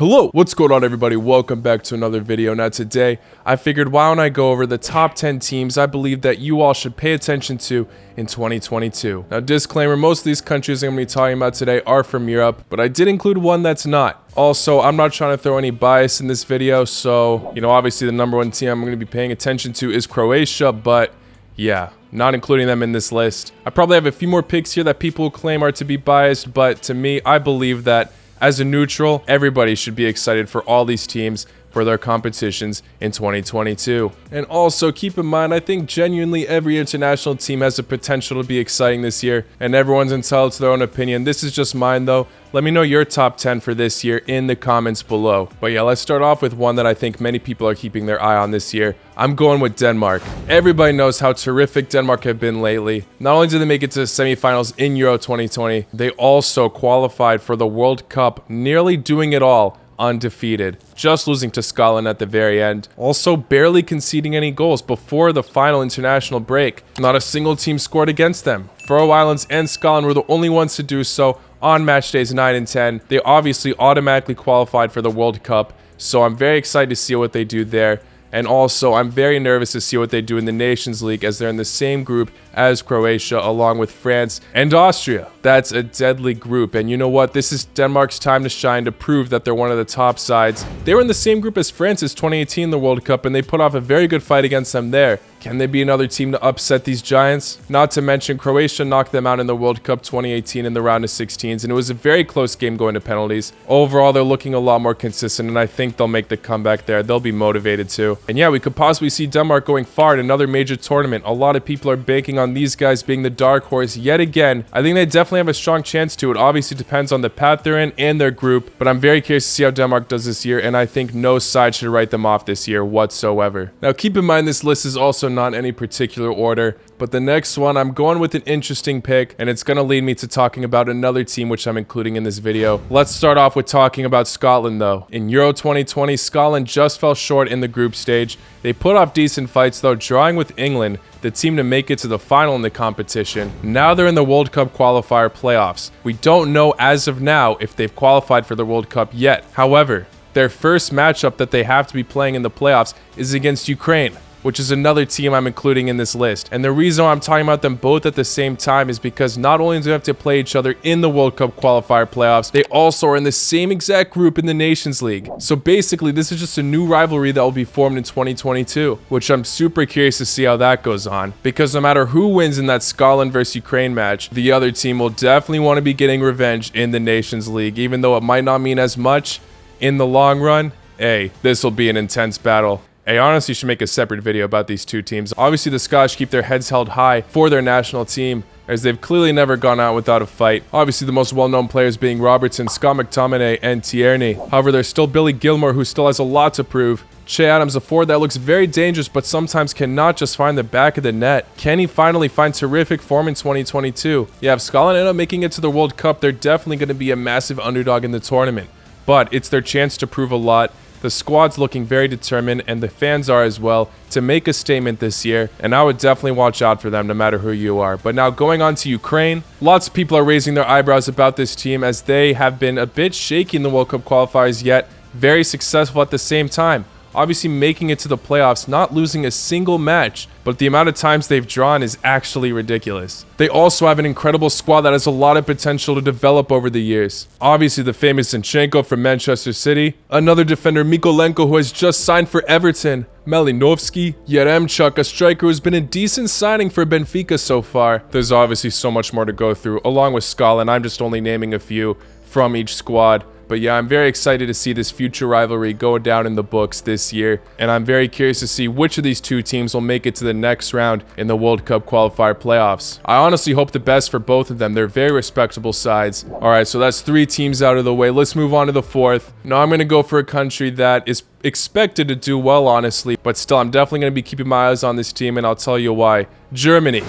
Hello, what's going on everybody? Welcome back to another video. Now today, I figured why don't I go over the top 10 teams I believe that you all should pay attention to in 2022. Now disclaimer, most of these countries I'm going to be talking about today are from Europe, but I did include one that's not. Also, I'm not trying to throw any bias in this video, so, obviously the number one team I'm going to be paying attention to is Croatia, but yeah, not including them in this list. I probably have a few more picks here that people claim are to be biased, but to me, I believe that as a neutral, everybody should be excited for all these teams for their competitions in 2022. And also keep in mind, I think genuinely every international team has the potential to be exciting this year, and everyone's entitled to their own opinion. This is just mine though. Let me know your top 10 for this year in the comments below. But yeah, let's start off with one that I think many people are keeping their eye on this year. I'm going with Denmark. Everybody knows how terrific Denmark have been lately. Not only did they make it to the semifinals in Euro 2020, they also qualified for the World Cup, nearly doing it all undefeated, just losing to Scotland at the very end. Also barely conceding any goals before the final international break. Not a single team scored against them. Faroe Islands and Scotland were the only ones to do so on match days 9 and 10. They obviously automatically qualified for the World Cup, so I'm very excited to see what they do there. And also, I'm very nervous to see what they do in the Nations League, as they're in the same group as Croatia, along with France and Austria. That's a deadly group, and you know what? This is Denmark's time to shine, to prove that they're one of the top sides. They were in the same group as France as 2018 in the World Cup, and they put off a very good fight against them there. Can they be another team to upset these giants? Not to mention, Croatia knocked them out in the World Cup 2018 in the round of 16s, and it was a very close game going to penalties. Overall, they're looking a lot more consistent, and I think they'll make the comeback there. They'll be motivated too. And yeah, we could possibly see Denmark going far in another major tournament. A lot of people are banking on these guys being the dark horse yet again. I think they definitely have a strong chance to. It obviously depends on the path they're in and their group, but I'm very curious to see how Denmark does this year, and I think no side should write them off this year whatsoever. Now keep in mind, this list is also not in any particular order, but the next one, I'm going with an interesting pick, and it's going to lead me to talking about another team which I'm including in this video. Let's start off with talking about Scotland though. In Euro 2020, Scotland just fell short in the group stage. They put off decent fights though, drawing with England, the team to make it to the final in the competition. Now they're in the World Cup qualifier playoffs. We don't know as of now if they've qualified for the World Cup yet. However, their first matchup that they have to be playing in the playoffs is against Ukraine, which is another team I'm including in this list. And the reason why I'm talking about them both at the same time is because not only do they have to play each other in the World Cup qualifier playoffs, they also are in the same exact group in the Nations League. So basically, this is just a new rivalry that will be formed in 2022, which I'm super curious to see how that goes on. Because no matter who wins in that Scotland versus Ukraine match, the other team will definitely want to be getting revenge in the Nations League, even though it might not mean as much in the long run. Hey, this will be an intense battle. I honestly should make a separate video about these two teams. Obviously, the Scottish keep their heads held high for their national team, as they've clearly never gone out without a fight. Obviously, the most well-known players being Robertson, Scott McTominay, and Tierney. However, there's still Billy Gilmour, who still has a lot to prove. Che Adams, a forward that looks very dangerous, but sometimes cannot just find the back of the net. Can he finally find terrific form in 2022? Yeah, if Scotland end up making it to the World Cup, they're definitely going to be a massive underdog in the tournament. But it's their chance to prove a lot. The squad's looking very determined, and the fans are as well, to make a statement this year, and I would definitely watch out for them no matter who you are. But now going on to Ukraine, lots of people are raising their eyebrows about this team, as they have been a bit shaky in the World Cup qualifiers, yet very successful at the same time. Obviously making it to the playoffs, not losing a single match, but the amount of times they've drawn is actually ridiculous. They also have an incredible squad that has a lot of potential to develop over the years. Obviously the famous Zinchenko from Manchester City, another defender Mykolenko who has just signed for Everton, Malinovsky, Yaremchuk, a striker who's been a decent signing for Benfica so far. There's obviously so much more to go through, along with Scotland. I'm just only naming a few from each squad. But yeah, I'm very excited to see this future rivalry go down in the books this year, and I'm very curious to see which of these two teams will make it to the next round in the World Cup qualifier playoffs. I honestly hope the best for both of them. They're very respectable sides. Alright, so that's 3 teams out of the way. Let's move on to the 4th. Now I'm going to go for a country that is expected to do well, honestly, but still, I'm definitely going to be keeping my eyes on this team, and I'll tell you why. Germany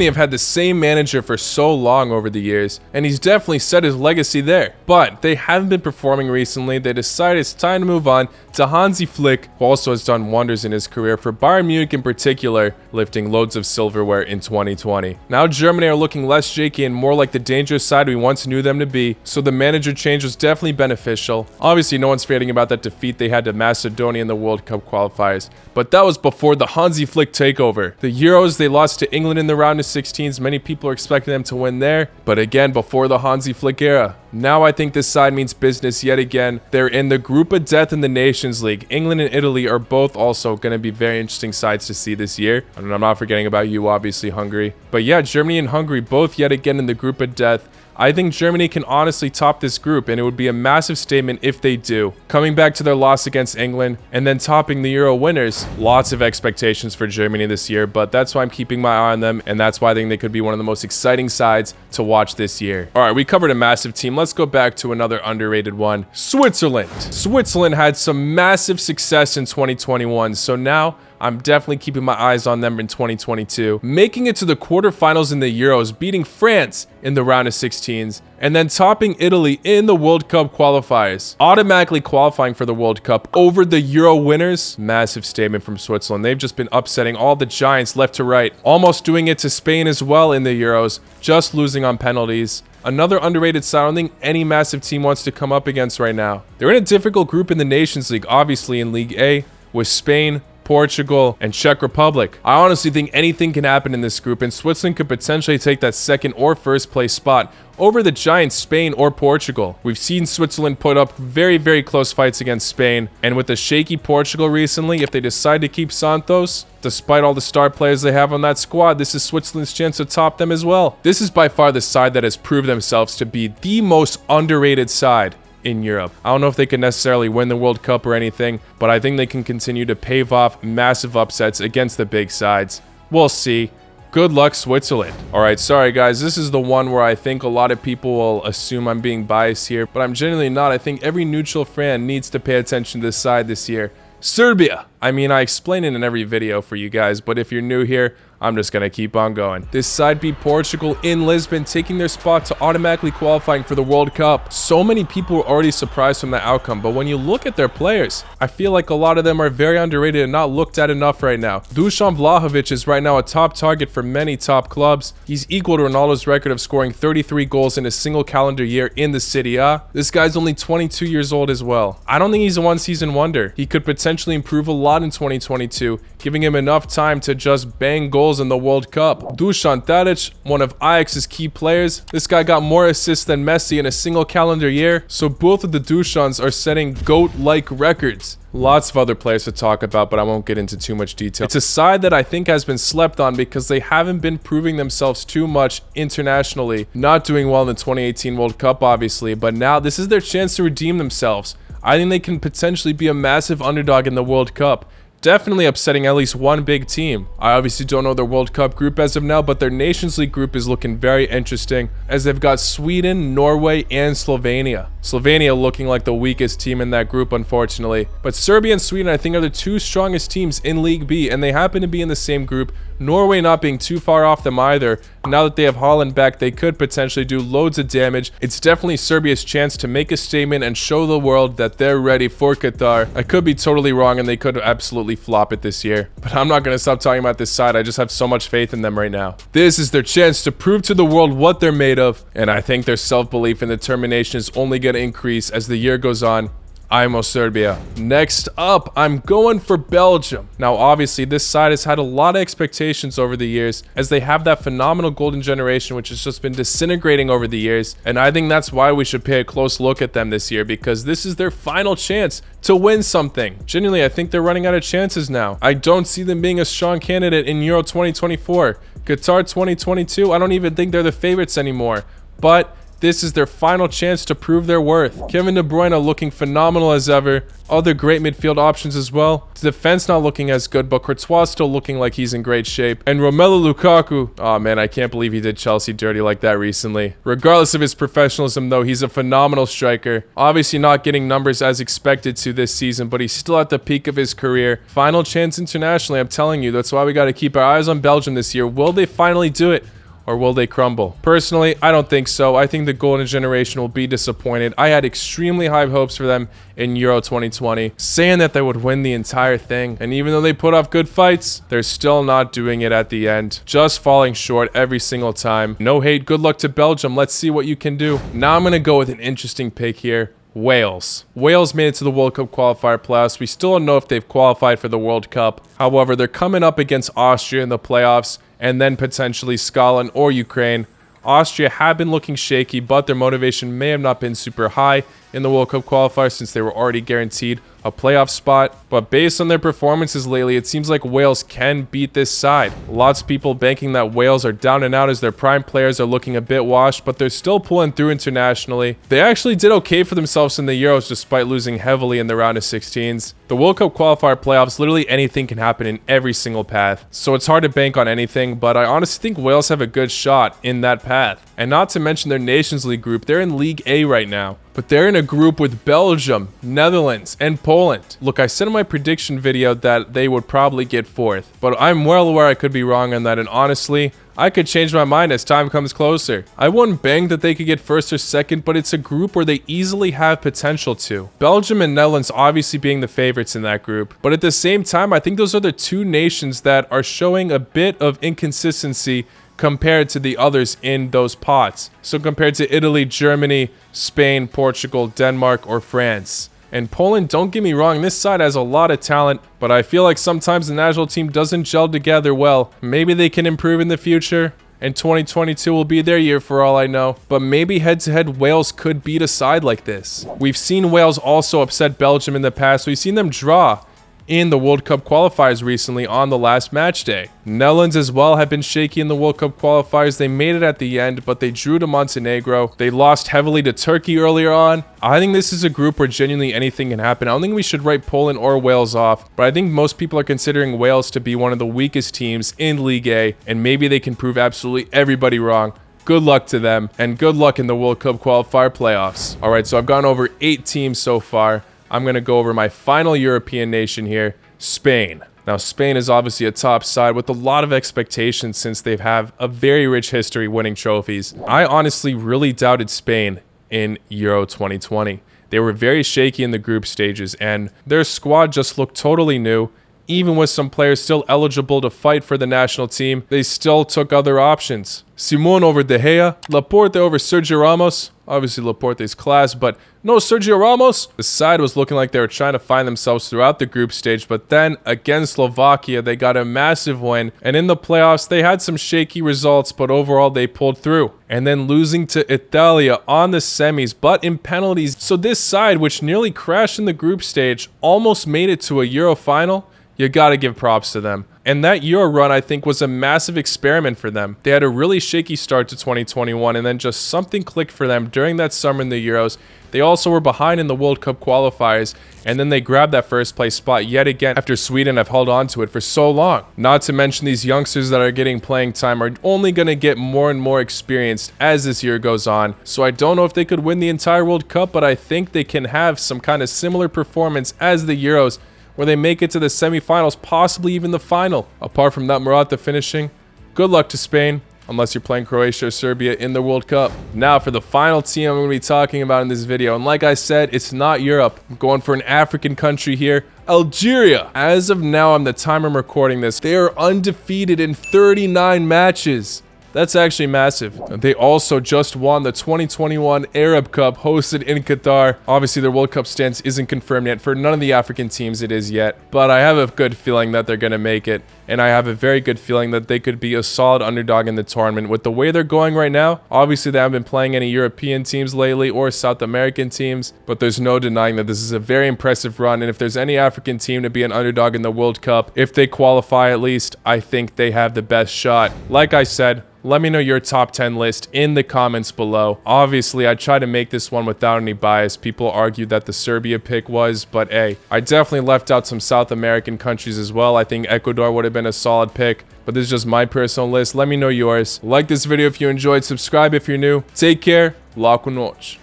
have had the same manager for so long over the years, and he's definitely set his legacy there, but they haven't been performing recently. They decided it's time to move on to Hansi Flick, who also has done wonders in his career for Bayern Munich in particular, lifting loads of silverware in 2020. Now Germany are looking less shaky and more like the dangerous side we once knew them to be, so the manager change was definitely beneficial. Obviously, no one's forgetting about that defeat they had to Macedonia in the World Cup qualifiers, but that was before the Hansi Flick takeover. The Euros, they lost to England in the round of 16s. Many people are expecting them to win there, but again, before the Hansi Flick era. Now I think this side means business yet again. They're in the group of death in the Nations League. England and Italy are both also going to be very interesting sides to see this year. And I'm not forgetting about you, obviously, Hungary. But yeah, Germany and Hungary both yet again in the group of death. I think Germany can honestly top this group, and it would be a massive statement if they do. Coming back to their loss against England and then topping the Euro winners, lots of expectations for Germany this year, but that's why I'm keeping my eye on them, and that's why I think they could be one of the most exciting sides to watch this year. All right, we covered a massive team. Let's go back to another underrated one, Switzerland. Switzerland had some massive success in 2021, so now I'm definitely keeping my eyes on them in 2022, making it to the quarterfinals in the Euros, beating France in the round of 16s, and then topping Italy in the World Cup qualifiers, automatically qualifying for the World Cup over the Euro winners. Massive statement from Switzerland. They've just been upsetting all the giants left to right, almost doing it to Spain as well in the Euros, just losing on penalties. Another underrated side I don't think any massive team wants to come up against right now. They're in a difficult group in the Nations League, obviously in League A, with Spain, Portugal, and Czech Republic. I honestly think anything can happen in this group, and Switzerland could potentially take that second or first place spot over the giants Spain or Portugal. We've seen Switzerland put up very, very close fights against Spain, and with the shaky Portugal recently, if they decide to keep Santos, despite all the star players they have on that squad, this is Switzerland's chance to top them as well. This is by far the side that has proved themselves to be the most underrated side in Europe. I don't know if they can necessarily win the World Cup or anything, but I think they can continue to pave off massive upsets against the big sides. We'll see. Good luck, Switzerland. All right, sorry guys, this is the one where I think a lot of people will assume I'm being biased here, but I'm genuinely not. I think every neutral fan needs to pay attention to this side this year. Serbia. I mean, I explain it in every video for you guys, but if you're new here, I'm just going to keep on going. This side beat Portugal in Lisbon, taking their spot to automatically qualifying for the World Cup. So many people were already surprised from the outcome, but when you look at their players, I feel like a lot of them are very underrated and not looked at enough right now. Dusan Vlahovic is right now a top target for many top clubs. He's equal to Ronaldo's record of scoring 33 goals in a single calendar year in the Serie A. This guy's only 22 years old as well. I don't think he's a one-season wonder. He could potentially improve a lot in 2022, giving him enough time to just bang goals in the World Cup. Dusan Tadic, one of Ajax's key players. This guy got more assists than Messi in a single calendar year, so both of the Dusans are setting GOAT-like records. Lots of other players to talk about, but I won't get into too much detail. It's a side that I think has been slept on because they haven't been proving themselves too much internationally. Not doing well in the 2018 World Cup, obviously, but now this is their chance to redeem themselves. I think they can potentially be a massive underdog in the World Cup. Definitely upsetting at least one big team. I obviously don't know their World Cup group as of now, but their Nations League group is looking very interesting as they've got Sweden, Norway, and Slovenia. Slovenia looking like the weakest team in that group, unfortunately. But Serbia and Sweden, I think, are the two strongest teams in League B, and they happen to be in the same group. Norway not being too far off them either. Now that they have Haaland back, they could potentially do loads of damage. It's definitely Serbia's chance to make a statement and show the world that they're ready for Qatar. I could be totally wrong, and they could absolutely flop it this year. But I'm not going to stop talking about this side. I just have so much faith in them right now. This is their chance to prove to the world what they're made of, and I think their self-belief and determination is only going to increase as the year goes on. IMO Serbia. Next up, I'm going for Belgium. Now, obviously, this side has had a lot of expectations over the years as they have that phenomenal golden generation, which has just been disintegrating over the years. And I think that's why we should pay a close look at them this year, because this is their final chance to win something. Genuinely, I think they're running out of chances now. I don't see them being a strong candidate in Euro 2024. Qatar 2022, I don't even think they're the favorites anymore. But this is their final chance to prove their worth. Kevin De Bruyne looking phenomenal as ever. Other great midfield options as well. The defense not looking as good, but Courtois still looking like he's in great shape. And Romelu Lukaku, oh man, I can't believe he did Chelsea dirty like that recently. Regardless of his professionalism though, he's a phenomenal striker. Obviously not getting numbers as expected to this season, but he's still at the peak of his career. Final chance internationally, I'm telling you. That's why we got to keep our eyes on Belgium this year. Will they finally do it? Or will they crumble? Personally, I don't think so. I think the golden generation will be disappointed. I had extremely high hopes for them in Euro 2020, saying that they would win the entire thing. And even though they put off good fights, they're still not doing it at the end. Just falling short every single time. No hate. Good luck to Belgium. Let's see what you can do. Now I'm going to go with an interesting pick here. Wales. Wales made it to the World Cup qualifier playoffs. We still don't know if they've qualified for the World Cup. However, they're coming up against Austria in the playoffs and then potentially Scotland or Ukraine. Austria have been looking shaky, but their motivation may have not been super high in the World Cup qualifier since they were already guaranteed a playoff spot. But based on their performances lately, it seems like Wales can beat this side. Lots of people banking that Wales are down and out as their prime players are looking a bit washed, but they're still pulling through internationally. They actually did okay for themselves in the Euros despite losing heavily in the round of 16s. The World Cup qualifier playoffs, literally anything can happen in every single path. So it's hard to bank on anything, but I honestly think Wales have a good shot in that path. And not to mention their Nations League group, they're in League A right now. But they're in a group with Belgium, Netherlands, and Poland. Look, I said in my prediction video that they would probably get fourth, but I'm well aware I could be wrong on that, and honestly, I could change my mind as time comes closer. I wouldn't bang that they could get first or second, but it's a group where they easily have potential to. Belgium and Netherlands obviously being the favorites in that group, but at the same time, I think those are the two nations that are showing a bit of inconsistency compared to the others in those pots. So compared to Italy, Germany, Spain, Portugal, Denmark, or France. And Poland, don't get me wrong, this side has a lot of talent, but I feel like sometimes the national team doesn't gel together well. Maybe they can improve in the future, and 2022 will be their year for all I know. But maybe head-to-head Wales could beat a side like this. We've seen Wales also upset Belgium in the past. We've seen them draw in the World Cup qualifiers recently on the last match day. Netherlands as well have been shaky in the World Cup qualifiers. They made it at the end, but they drew to Montenegro. They lost heavily to Turkey earlier on. I think this is a group where genuinely anything can happen. I don't think we should write Poland or Wales off, but I think most people are considering Wales to be one of the weakest teams in League A, and maybe they can prove absolutely everybody wrong. Good luck to them, and good luck in the World Cup qualifier playoffs. All right, so I've gone over 8 teams so far. I'm going to go over my final European nation here, Spain. Now, Spain is obviously a top side with a lot of expectations since they have a very rich history winning trophies. I honestly really doubted Spain in Euro 2020. They were very shaky in the group stages, and their squad just looked totally new. Even with some players still eligible to fight for the national team, they still took other options. Simon over De Gea, Laporte over Sergio Ramos. Obviously Laporte's class, but no Sergio Ramos. The side was looking like they were trying to find themselves throughout the group stage, but then against Slovakia, they got a massive win. And in the playoffs, they had some shaky results, but overall they pulled through. And then losing to Italia on the semis, but in penalties. So this side, which nearly crashed in the group stage, almost made it to a Euro final. You gotta give props to them. And that Euro run, I think, was a massive experiment for them. They had a really shaky start to 2021, and then just something clicked for them during that summer in the Euros. They also were behind in the World Cup qualifiers, and then they grabbed that first place spot yet again after Sweden have held on to it for so long. Not to mention these youngsters that are getting playing time are only going to get more and more experienced as this year goes on. So I don't know if they could win the entire World Cup, but I think they can have some kind of similar performance as the Euros, where they make it to the semifinals, possibly even the final. Apart from that Morata finishing, good luck to Spain, unless you're playing Croatia or Serbia in the World Cup. Now for the final team I'm going to be talking about in this video, and like I said, it's not Europe. I'm going for an African country here, Algeria. As of now, on the time I'm recording this, they are undefeated in 39 matches. That's actually massive. They also just won the 2021 Arab Cup hosted in Qatar. Obviously, their World Cup stance isn't confirmed yet. For none of the African teams it is yet. But I have a good feeling that they're going to make it. And I have a very good feeling that they could be a solid underdog in the tournament. With the way they're going right now, obviously they haven't been playing any European teams lately or South American teams. But there's no denying that this is a very impressive run. And if there's any African team to be an underdog in the World Cup, if they qualify at least, I think they have the best shot. Like I said, Let me know your top 10 list in the comments below. Obviously, I tried to make this one without any bias. People argue that the Serbia pick was, but hey, I definitely left out some South American countries as well. I think Ecuador would have been a solid pick, but this is just my personal list. Let me know yours. Like this video if you enjoyed. Subscribe if you're new. Take care. Laku noć.